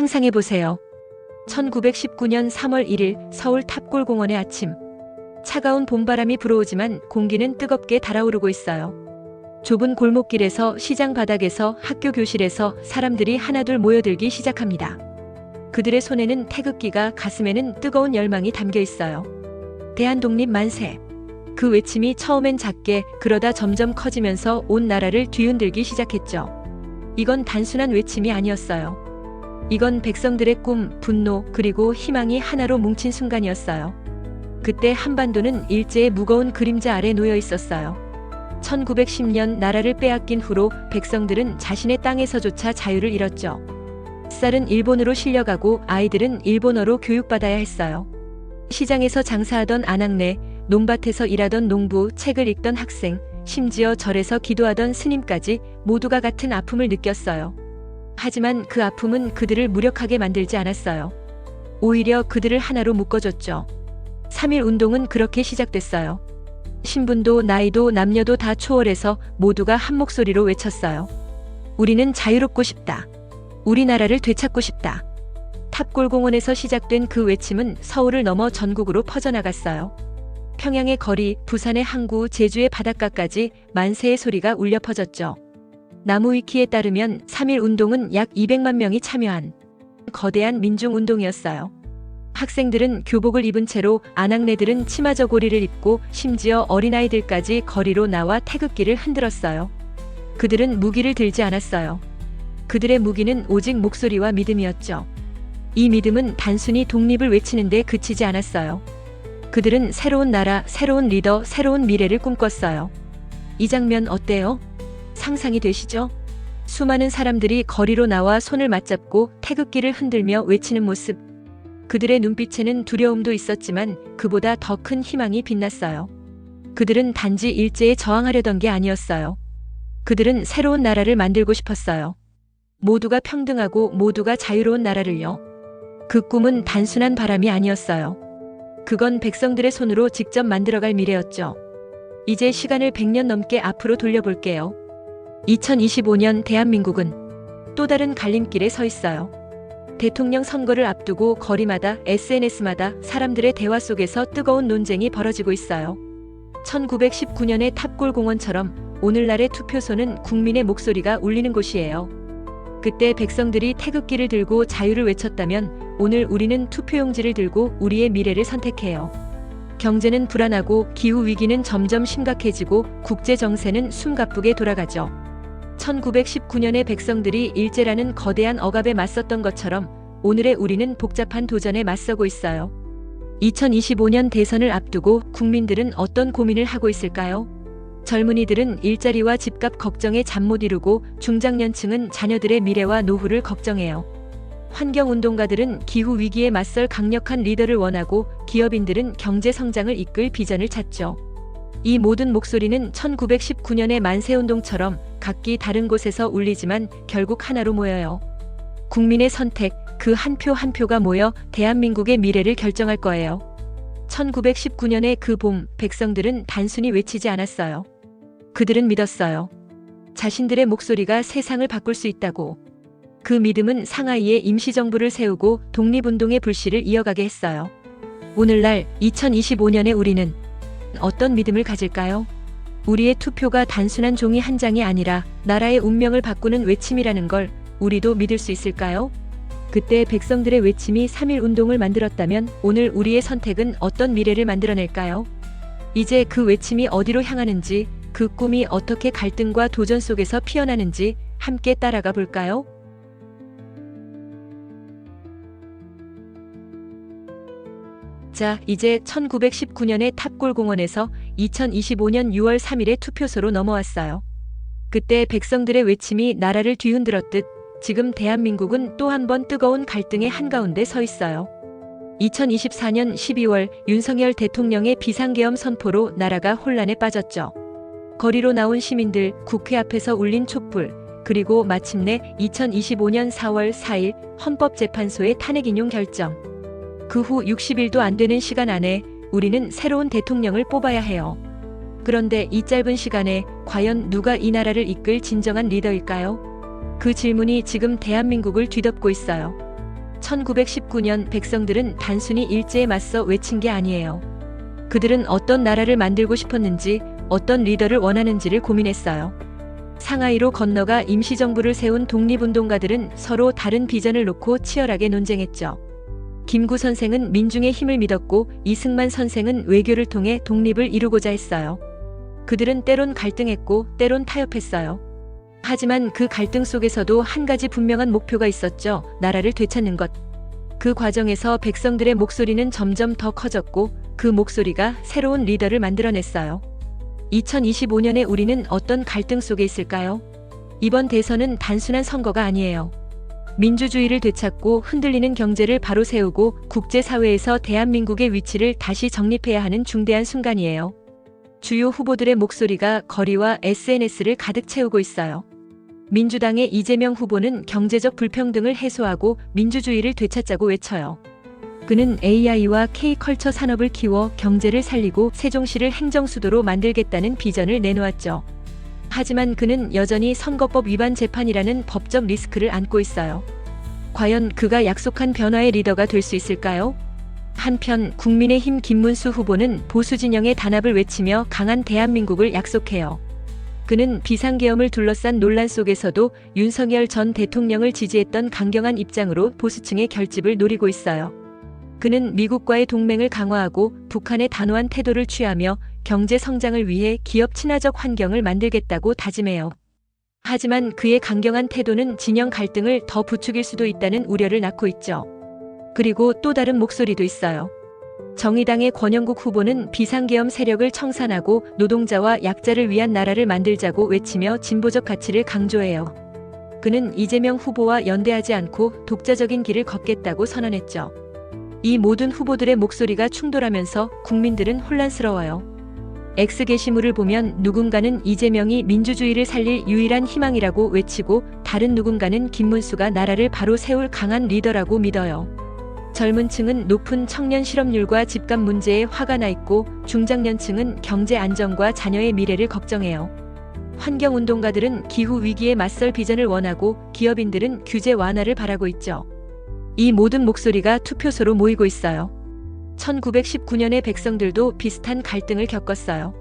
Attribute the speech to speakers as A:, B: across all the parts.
A: 상상해보세요. 1919년 3월 1일 서울 탑골공원의 아침. 차가운 봄바람이 불어오지만 공기는 뜨겁게 달아오르고 있어요. 좁은 골목길에서, 시장 바닥에서, 학교 교실에서 사람들이 하나둘 모여들기 시작합니다. 그들의 손에는 태극기가, 가슴에는 뜨거운 열망이 담겨 있어요. 대한독립 만세. 그 외침이 처음엔 작게, 그러다 점점 커지면서 온 나라를 뒤흔들기 시작했죠. 이건 단순한 외침이 아니었어요. 이건 백성들의 꿈, 분노, 그리고 희망이 하나로 뭉친 순간이었어요. 그때 한반도는 일제의 무거운 그림자 아래 놓여 있었어요. 1910년 나라를 빼앗긴 후로 백성들은 자신의 땅에서조차 자유를 잃었죠. 쌀은 일본으로 실려가고 아이들은 일본어로 교육받아야 했어요. 시장에서 장사하던 아낙네, 논밭에서 일하던 농부, 책을 읽던 학생, 심지어 절에서 기도하던 스님까지 모두가 같은 아픔을 느꼈어요. 하지만 그 아픔은 그들을 무력하게 만들지 않았어요. 오히려 그들을 하나로 묶어줬죠. 3.1 운동은 그렇게 시작됐어요. 신분도 나이도 남녀도 다 초월해서 모두가 한 목소리로 외쳤어요. 우리는 자유롭고 싶다. 우리나라를 되찾고 싶다. 탑골공원에서 시작된 그 외침은 서울을 넘어 전국으로 퍼져나갔어요. 평양의 거리, 부산의 항구, 제주의 바닷가까지 만세의 소리가 울려 퍼졌죠. 나무위키에 따르면 3.1 운동은 약 200만 명이 참여한 거대한 민중운동이었어요. 학생들은 교복을 입은 채로, 아낙네들은 치마 저고리를 입고, 심지어 어린아이들까지 거리로 나와 태극기를 흔들었어요. 그들은 무기를 들지 않았어요. 그들의 무기는 오직 목소리와 믿음이었죠. 이 믿음은 단순히 독립을 외치는 데 그치지 않았어요. 그들은 새로운 나라, 새로운 리더, 새로운 미래를 꿈꿨어요. 이 장면 어때요? 상상이 되시죠? 수많은 사람들이 거리로 나와 손을 맞잡고 태극기를 흔들며 외치는 모습. 그들의 눈빛에는 두려움도 있었지만 그보다 더 큰 희망이 빛났어요. 그들은 단지 일제에 저항하려던 게 아니었어요. 그들은 새로운 나라를 만들고 싶었어요. 모두가 평등하고 모두가 자유로운 나라를요. 그 꿈은 단순한 바람이 아니었어요. 그건 백성들의 손으로 직접 만들어갈 미래였죠. 이제 시간을 100년 넘게 앞으로 돌려볼게요. 2025년 대한민국은 또 다른 갈림길에 서 있어요. 대통령 선거를 앞두고 거리마다, SNS마다 사람들의 대화 속에서 뜨거운 논쟁이 벌어지고 있어요. 1919년의 탑골공원처럼 오늘날의 투표소는 국민의 목소리가 울리는 곳이에요. 그때 백성들이 태극기를 들고 자유를 외쳤다면 오늘 우리는 투표용지를 들고 우리의 미래를 선택해요. 경제는 불안하고 기후위기는 점점 심각해지고 국제 정세는 숨가쁘게 돌아가죠. 1919년의 백성들이 일제라는 거대한 억압에 맞섰던 것처럼 오늘의 우리는 복잡한 도전에 맞서고 있어요. 2025년 대선을 앞두고 국민들은 어떤 고민을 하고 있을까요? 젊은이들은 일자리와 집값 걱정에 잠 못 이루고 중장년층은 자녀들의 미래와 노후를 걱정해요. 환경운동가들은 기후위기에 맞설 강력한 리더를 원하고 기업인들은 경제성장을 이끌 비전을 찾죠. 이 모든 목소리는 1919년의 만세운동처럼 각기 다른 곳에서 울리지만 결국 하나로 모여요. 국민의 선택, 그 한 표 한 표가 모여 대한민국의 미래를 결정할 거예요. 1919년의 그 봄, 백성들은 단순히 외치지 않았어요. 그들은 믿었어요. 자신들의 목소리가 세상을 바꿀 수 있다고. 그 믿음은 상하이에 임시정부를 세우고 독립운동의 불씨를 이어가게 했어요. 오늘날 2025년에 우리는 어떤 믿음을 가질까요? 우리의 투표가 단순한 종이 한 장이 아니라 나라의 운명을 바꾸는 외침이라는 걸 우리도 믿을 수 있을까요? 그때 백성들의 외침이 3.1 운동을 만들었다면 오늘 우리의 선택은 어떤 미래를 만들어낼까요? 이제 그 외침이 어디로 향하는지, 그 꿈이 어떻게 갈등과 도전 속에서 피어나는지 함께 따라가 볼까요? 자, 이제 1919년의 탑골공원에서 2025년 6월 3일의 투표소로 넘어왔어요. 그때 백성들의 외침이 나라를 뒤흔들었듯 지금 대한민국은 또 한 번 뜨거운 갈등의 한가운데 서 있어요. 2024년 12월 윤석열 대통령의 비상계엄 선포로 나라가 혼란에 빠졌죠. 거리로 나온 시민들, 국회 앞에서 울린 촛불, 그리고 마침내 2025년 4월 4일 헌법재판소의 탄핵 인용 결정. 그 후 60일도 안 되는 시간 안에 우리는 새로운 대통령을 뽑아야 해요. 그런데 이 짧은 시간에 과연 누가 이 나라를 이끌 진정한 리더일까요? 그 질문이 지금 대한민국을 뒤덮고 있어요. 1919년 백성들은 단순히 일제에 맞서 외친 게 아니에요. 그들은 어떤 나라를 만들고 싶었는지, 어떤 리더를 원하는지를 고민했어요. 상하이로 건너가 임시정부를 세운 독립운동가들은 서로 다른 비전을 놓고 치열하게 논쟁했죠. 김구 선생은 민중의 힘을 믿었고 이승만 선생은 외교를 통해 독립을 이루고자 했어요. 그들은 때론 갈등했고 때론 타협했어요. 하지만 그 갈등 속에서도 한 가지 분명한 목표가 있었죠. 나라를 되찾는 것. 그 과정에서 백성들의 목소리는 점점 더 커졌고 그 목소리가 새로운 리더를 만들어냈어요. 2025년에 우리는 어떤 갈등 속에 있을까요? 이번 대선은 단순한 선거가 아니에요. 민주주의를 되찾고 흔들리는 경제를 바로 세우고 국제사회에서 대한민국의 위치를 다시 정립해야 하는 중대한 순간이에요. 주요 후보들의 목소리가 거리와 SNS를 가득 채우고 있어요. 민주당의 이재명 후보는 경제적 불평등을 해소하고 민주주의를 되찾자고 외쳐요. 그는 AI와 K컬처 산업을 키워 경제를 살리고 세종시를 행정수도로 만들겠다는 비전을 내놓았죠. 하지만 그는 여전히 선거법 위반 재판이라는 법적 리스크를 안고 있어요. 과연 그가 약속한 변화의 리더가 될 수 있을까요? 한편 국민의힘 김문수 후보는 보수 진영의 단합을 외치며 강한 대한민국을 약속해요. 그는 비상계엄을 둘러싼 논란 속에서도 윤석열 전 대통령을 지지했던 강경한 입장으로 보수층의 결집을 노리고 있어요. 그는 미국과의 동맹을 강화하고 북한의 단호한 태도를 취하며 경제 성장을 위해 기업 친화적 환경을 만들겠다고 다짐해요. 하지만 그의 강경한 태도는 진영 갈등을 더 부추길 수도 있다는 우려를 낳고 있죠. 그리고 또 다른 목소리도 있어요. 정의당의 권영국 후보는 비상계엄 세력을 청산하고 노동자와 약자를 위한 나라를 만들자고 외치며 진보적 가치를 강조해요. 그는 이재명 후보와 연대하지 않고 독자적인 길을 걷겠다고 선언했죠. 이 모든 후보들의 목소리가 충돌하면서 국민들은 혼란스러워요. X 게시물을 보면 누군가는 이재명이 민주주의를 살릴 유일한 희망이라고 외치고 다른 누군가는 김문수가 나라를 바로 세울 강한 리더라고 믿어요. 젊은 층은 높은 청년 실업률과 집값 문제에 화가 나 있고 중장년층은 경제 안정과 자녀의 미래를 걱정해요. 환경운동가들은 기후 위기에 맞설 비전을 원하고 기업인들은 규제 완화를 바라고 있죠. 이 모든 목소리가 투표소로 모이고 있어요. 1919년의 백성들도 비슷한 갈등을 겪었어요.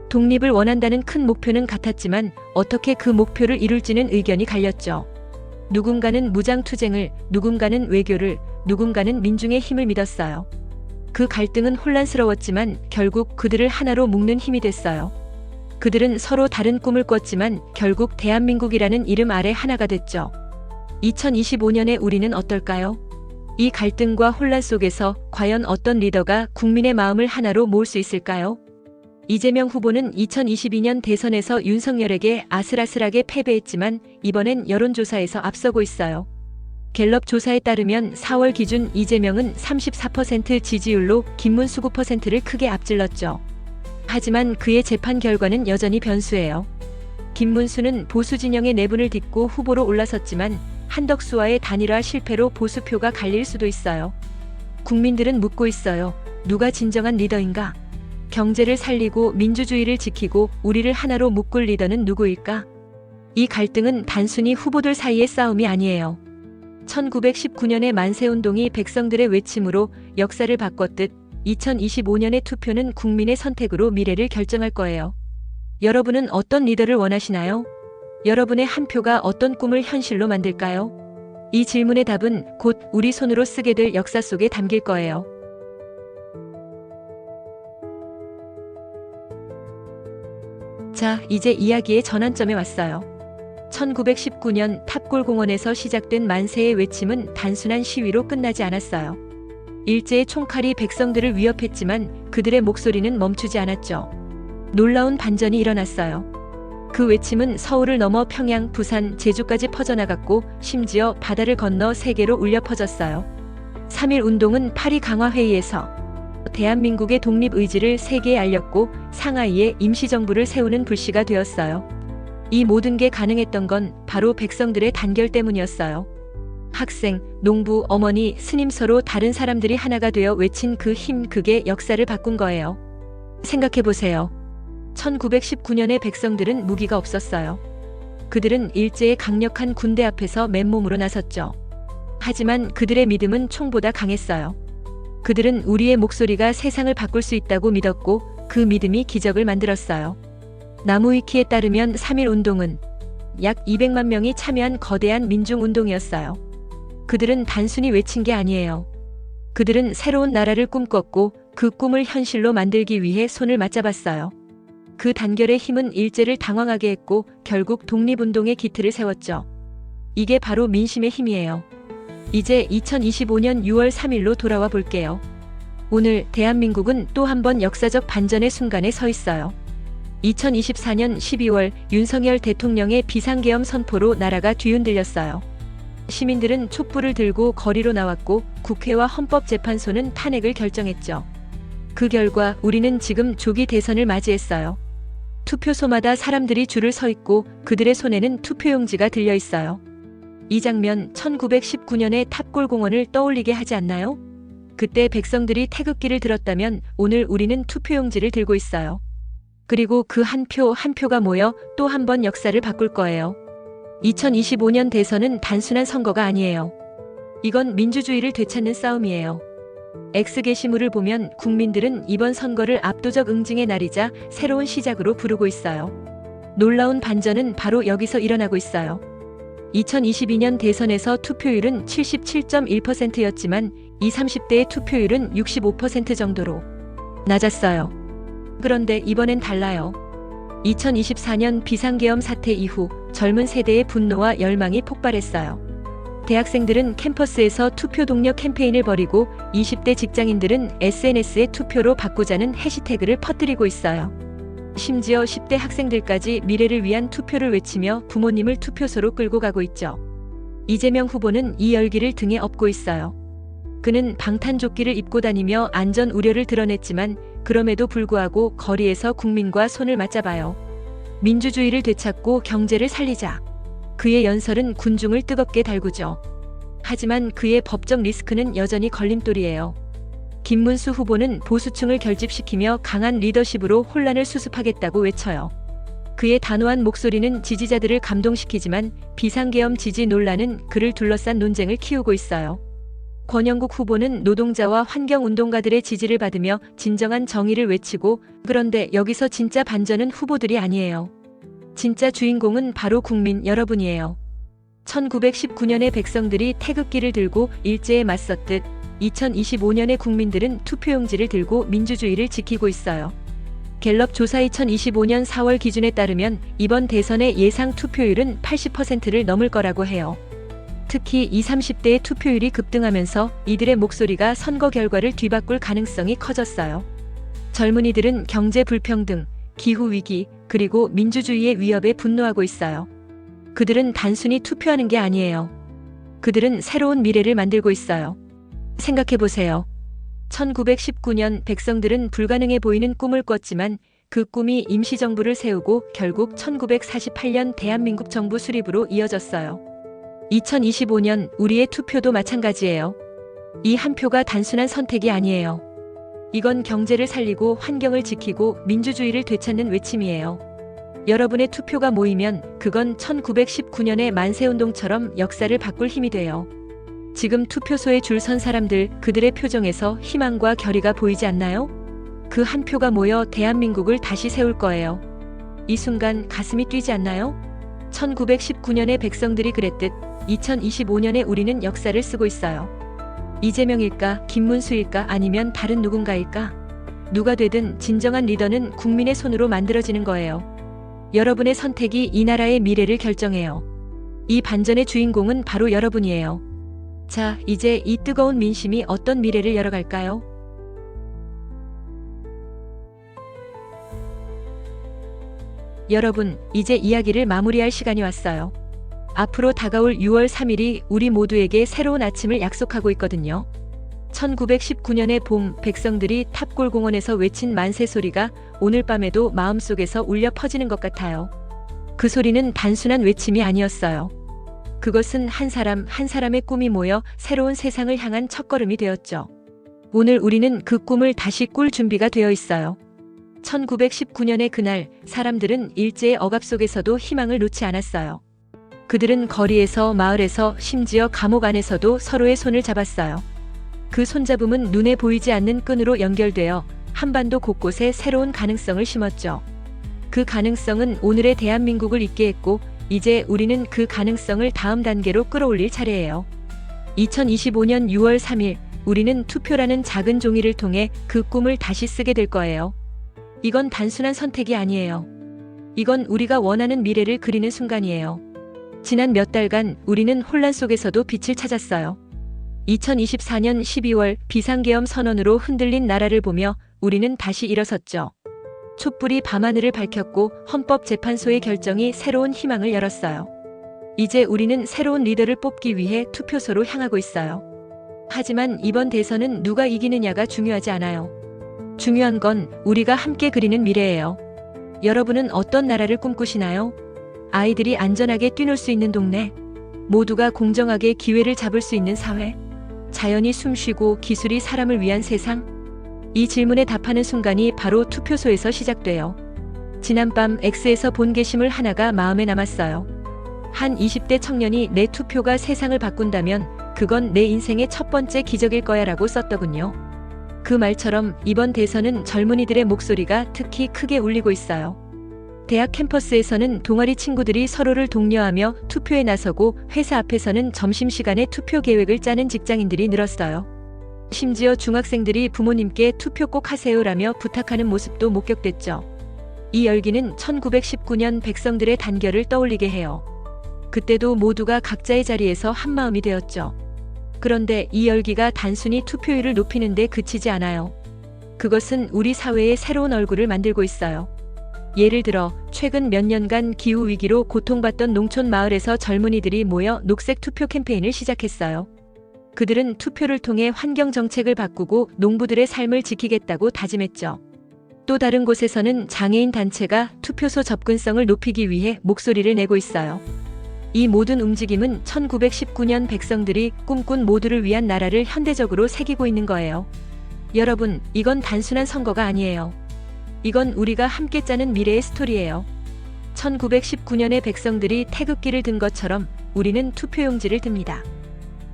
A: 독립을 원한다는 큰 목표는 같았지만 어떻게 그 목표를 이룰지는 의견이 갈렸죠. 누군가는 무장투쟁을, 누군가는 외교를, 누군가는 민중의 힘을 믿었어요. 그 갈등은 혼란스러웠지만 결국 그들을 하나로 묶는 힘이 됐어요. 그들은 서로 다른 꿈을 꿨지만 결국 대한민국이라는 이름 아래 하나가 됐죠. 2025년에 우리는 어떨까요? 이 갈등과 혼란 속에서 과연 어떤 리더가 국민의 마음을 하나로 모을 수 있을까요? 이재명 후보는 2022년 대선에서 윤석열에게 아슬아슬하게 패배했지만 이번엔 여론조사에서 앞서고 있어요. 갤럽 조사에 따르면 4월 기준 이재명은 34% 지지율로 김문수 9%를 크게 앞질렀죠. 하지만 그의 재판 결과는 여전히 변수예요. 김문수는 보수 진영의 내분을 딛고 후보로 올라섰지만 한덕수와의 단일화 실패로 보수표가 갈릴 수도 있어요. 국민들은 묻고 있어요. 누가 진정한 리더인가? 경제를 살리고 민주주의를 지키고 우리를 하나로 묶을 리더는 누구일까? 이 갈등은 단순히 후보들 사이의 싸움이 아니에요. 1919년의 만세운동이 백성들의 외침으로 역사를 바꿨듯 2025년의 투표는 국민의 선택으로 미래를 결정할 거예요. 여러분은 어떤 리더를 원하시나요? 여러분의 한 표가 어떤 꿈을 현실로 만들까요? 이 질문의 답은 곧 우리 손으로 쓰게 될 역사 속에 담길 거예요. 자, 이제 이야기의 전환점에 왔어요. 1919년 탑골공원에서 시작된 만세의 외침은 단순한 시위로 끝나지 않았어요. 일제의 총칼이 백성들을 위협했지만 그들의 목소리는 멈추지 않았죠. 놀라운 반전이 일어났어요. 그 외침은 서울을 넘어 평양, 부산, 제주까지 퍼져나갔고 심지어 바다를 건너 세계로 울려 퍼졌어요. 3.1 운동은 파리 강화회의에서 대한민국의 독립 의지를 세계에 알렸고 상하이에 임시정부를 세우는 불씨가 되었어요. 이 모든 게 가능했던 건 바로 백성들의 단결 때문이었어요. 학생, 농부, 어머니, 스님 서로 다른 사람들이 하나가 되어 외친 그 힘, 그게 역사를 바꾼 거예요. 생각해보세요. 1919년의 백성들은 무기가 없었어요. 그들은 일제의 강력한 군대 앞에서 맨몸으로 나섰죠. 하지만 그들의 믿음은 총보다 강했어요. 그들은 우리의 목소리가 세상을 바꿀 수 있다고 믿었고 그 믿음이 기적을 만들었어요. 나무위키에 따르면 3.1 운동은 약 200만 명이 참여한 거대한 민중운동이었어요. 그들은 단순히 외친 게 아니에요. 그들은 새로운 나라를 꿈꿨고 그 꿈을 현실로 만들기 위해 손을 맞잡았어요. 그 단결의 힘은 일제를 당황하게 했고 결국 독립운동의 기틀을 세웠죠. 이게 바로 민심의 힘이에요. 이제 2025년 6월 3일로 돌아와 볼게요. 오늘 대한민국은 또 한 번 역사적 반전의 순간에 서 있어요. 2024년 12월 윤석열 대통령의 비상계엄 선포로 나라가 뒤흔들렸어요. 시민들은 촛불을 들고 거리로 나왔고 국회와 헌법재판소는 탄핵을 결정했죠. 그 결과 우리는 지금 조기 대선을 맞이했어요. 투표소마다 사람들이 줄을 서 있고 그들의 손에는 투표용지가 들려 있어요. 이 장면 1919년의 탑골공원을 떠올리게 하지 않나요? 그때 백성들이 태극기를 들었다면 오늘 우리는 투표용지를 들고 있어요. 그리고 그 한 표 한 표가 모여 또 한 번 역사를 바꿀 거예요. 2025년 대선은 단순한 선거가 아니에요. 이건 민주주의를 되찾는 싸움이에요. X 게시물을 보면 국민들은 이번 선거를 압도적 응징의 날이자 새로운 시작으로 부르고 있어요. 놀라운 반전은 바로 여기서 일어나고 있어요. 2022년 대선에서 투표율은 77.1%였지만 20, 30대의 투표율은 65% 정도로 낮았어요. 그런데 이번엔 달라요. 2024년 비상계엄 사태 이후 젊은 세대의 분노와 열망이 폭발했어요. 대학생들은 캠퍼스에서 투표 동력 캠페인을 벌이고 20대 직장인들은 SNS에 투표로 바꾸자는 해시태그를 퍼뜨리고 있어요. 심지어 10대 학생들까지 미래를 위한 투표를 외치며 부모님을 투표소로 끌고 가고 있죠. 이재명 후보는 이 열기를 등에 업고 있어요. 그는 방탄조끼를 입고 다니며 안전 우려를 드러냈지만 그럼에도 불구하고 거리에서 국민과 손을 맞잡아요. 민주주의를 되찾고 경제를 살리자. 그의 연설은 군중을 뜨겁게 달구죠. 하지만 그의 법적 리스크는 여전히 걸림돌이에요. 김문수 후보는 보수층을 결집시키며 강한 리더십으로 혼란을 수습하겠다고 외쳐요. 그의 단호한 목소리는 지지자들을 감동시키지만 비상계엄 지지 논란은 그를 둘러싼 논쟁을 키우고 있어요. 권영국 후보는 노동자와 환경운동가들의 지지를 받으며 진정한 정의를 외치고, 그런데 여기서 진짜 반전은 후보들이 아니에요. 진짜 주인공은 바로 국민 여러분이에요. 1919년의 백성들이 태극기를 들고 일제에 맞섰듯 2025년의 국민들은 투표용지를 들고 민주주의를 지키고 있어요. 갤럽 조사 2025년 4월 기준에 따르면 이번 대선의 예상 투표율은 80%를 넘을 거라고 해요. 특히 20, 30대의 투표율이 급등하면서 이들의 목소리가 선거 결과를 뒤바꿀 가능성이 커졌어요. 젊은이들은 경제 불평등, 기후위기, 그리고 민주주의의 위협에 분노하고 있어요. 그들은 단순히 투표하는 게 아니에요. 그들은 새로운 미래를 만들고 있어요. 생각해보세요. 1919년 백성들은 불가능해 보이는 꿈을 꿨지만 그 꿈이 임시정부를 세우고 결국 1948년 대한민국 정부 수립으로 이어졌어요. 2025년 우리의 투표도 마찬가지예요. 이 한 표가 단순한 선택이 아니에요. 이건 경제를 살리고 환경을 지키고 민주주의를 되찾는 외침이에요. 여러분의 투표가 모이면 그건 1919년의 만세운동처럼 역사를 바꿀 힘이 돼요. 지금 투표소에 줄 선 사람들, 그들의 표정에서 희망과 결의가 보이지 않나요? 그 한 표가 모여 대한민국을 다시 세울 거예요. 이 순간 가슴이 뛰지 않나요? 1919년의 백성들이 그랬듯 2025년에 우리는 역사를 쓰고 있어요. 이재명일까, 김문수일까, 아니면 다른 누군가일까? 누가 되든 진정한 리더는 국민의 손으로 만들어지는 거예요. 여러분의 선택이 이 나라의 미래를 결정해요. 이 반전의 주인공은 바로 여러분이에요. 자, 이제 이 뜨거운 민심이 어떤 미래를 열어갈까요? 여러분, 이제 이야기를 마무리할 시간이 왔어요. 앞으로 다가올 6월 3일이 우리 모두에게 새로운 아침을 약속하고 있거든요. 1919년의 봄, 백성들이 탑골공원에서 외친 만세 소리가 오늘 밤에도 마음속에서 울려 퍼지는 것 같아요. 그 소리는 단순한 외침이 아니었어요. 그것은 한 사람 한 사람의 꿈이 모여 새로운 세상을 향한 첫걸음이 되었죠. 오늘 우리는 그 꿈을 다시 꿀 준비가 되어 있어요. 1919년의 그날, 사람들은 일제의 억압 속에서도 희망을 놓지 않았어요. 그들은 거리에서, 마을에서, 심지어 감옥 안에서도 서로의 손을 잡았어요. 그 손잡음은 눈에 보이지 않는 끈으로 연결되어 한반도 곳곳에 새로운 가능성을 심었죠. 그 가능성은 오늘의 대한민국을 있게 했고, 이제 우리는 그 가능성을 다음 단계로 끌어올릴 차례예요. 2025년 6월 3일, 우리는 투표라는 작은 종이를 통해 그 꿈을 다시 쓰게 될 거예요. 이건 단순한 선택이 아니에요. 이건 우리가 원하는 미래를 그리는 순간이에요. 지난 몇 달간 우리는 혼란 속에서도 빛을 찾았어요. 2024년 12월 비상계엄 선언으로 흔들린 나라를 보며 우리는 다시 일어섰죠. 촛불이 밤하늘을 밝혔고 헌법재판소의 결정이 새로운 희망을 열었어요. 이제 우리는 새로운 리더를 뽑기 위해 투표소로 향하고 있어요. 하지만 이번 대선은 누가 이기느냐가 중요하지 않아요. 중요한 건 우리가 함께 그리는 미래예요. 여러분은 어떤 나라를 꿈꾸시나요? 아이들이 안전하게 뛰놀 수 있는 동네, 모두가 공정하게 기회를 잡을 수 있는 사회, 자연이 숨쉬고 기술이 사람을 위한 세상? 이 질문에 답하는 순간이 바로 투표소에서 시작돼요. 지난밤 X에서 본 게시물 하나가 마음에 남았어요. 한 20대 청년이 내 투표가 세상을 바꾼다면 그건 내 인생의 첫 번째 기적일 거야 라고 썼더군요. 그 말처럼 이번 대선은 젊은이들의 목소리가 특히 크게 울리고 있어요. 대학 캠퍼스에서는 동아리 친구들이 서로를 독려하며 투표에 나서고 회사 앞에서는 점심시간에 투표 계획을 짜는 직장인들이 늘었어요. 심지어 중학생들이 부모님께 투표 꼭 하세요라며 부탁하는 모습도 목격됐죠. 이 열기는 1919년 백성들의 단결을 떠올리게 해요. 그때도 모두가 각자의 자리에서 한마음이 되었죠. 그런데 이 열기가 단순히 투표율을 높이는 데 그치지 않아요. 그것은 우리 사회의 새로운 얼굴을 만들고 있어요. 예를 들어 최근 몇 년간 기후위기로 고통받던 농촌 마을에서 젊은이들이 모여 녹색 투표 캠페인을 시작했어요. 그들은 투표를 통해 환경 정책을 바꾸고 농부들의 삶을 지키겠다고 다짐했죠. 또 다른 곳에서는 장애인 단체가 투표소 접근성을 높이기 위해 목소리를 내고 있어요. 이 모든 움직임은 1919년 백성들이 꿈꾼 모두를 위한 나라를 현대적으로 새기고 있는 거예요. 여러분, 이건 단순한 선거가 아니에요. 이건 우리가 함께 짜는 미래의 스토리예요. 1919년의 백성들이 태극기를 든 것처럼 우리는 투표용지를 듭니다.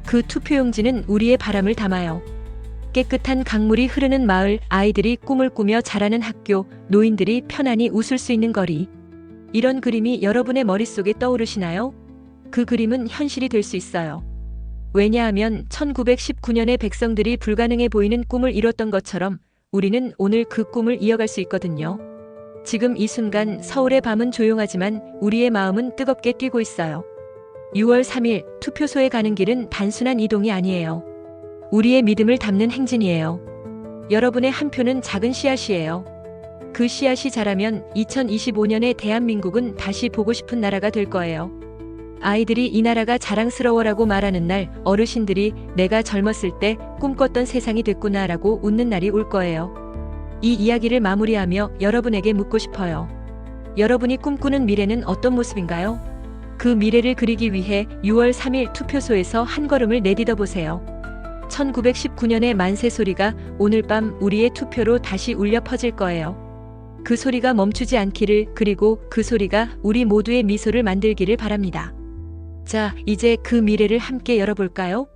A: 그 투표용지는 우리의 바람을 담아요. 깨끗한 강물이 흐르는 마을, 아이들이 꿈을 꾸며 자라는 학교, 노인들이 편안히 웃을 수 있는 거리. 이런 그림이 여러분의 머릿속에 떠오르시나요? 그 그림은 현실이 될 수 있어요. 왜냐하면 1919년의 백성들이 불가능해 보이는 꿈을 이뤘던 것처럼 우리는 오늘 그 꿈을 이어갈 수 있거든요. 지금 이 순간 서울의 밤은 조용하지만 우리의 마음은 뜨겁게 뛰고 있어요. 6월 3일 투표소에 가는 길은 단순한 이동이 아니에요. 우리의 믿음을 담는 행진이에요. 여러분의 한 표는 작은 씨앗이에요. 그 씨앗이 자라면 2025년의 대한민국은 다시 보고 싶은 나라가 될 거예요. 아이들이 이 나라가 자랑스러워라고 말하는 날, 어르신들이 내가 젊었을 때 꿈꿨던 세상이 됐구나라고 웃는 날이 올 거예요. 이 이야기를 마무리하며 여러분에게 묻고 싶어요. 여러분이 꿈꾸는 미래는 어떤 모습인가요? 그 미래를 그리기 위해 6월 3일 투표소에서 한 걸음을 내딛어 보세요. 1919년의 만세 소리가 오늘 밤 우리의 투표로 다시 울려 퍼질 거예요. 그 소리가 멈추지 않기를, 그리고 그 소리가 우리 모두의 미소를 만들기를 바랍니다. 자, 이제 그 미래를 함께 열어볼까요?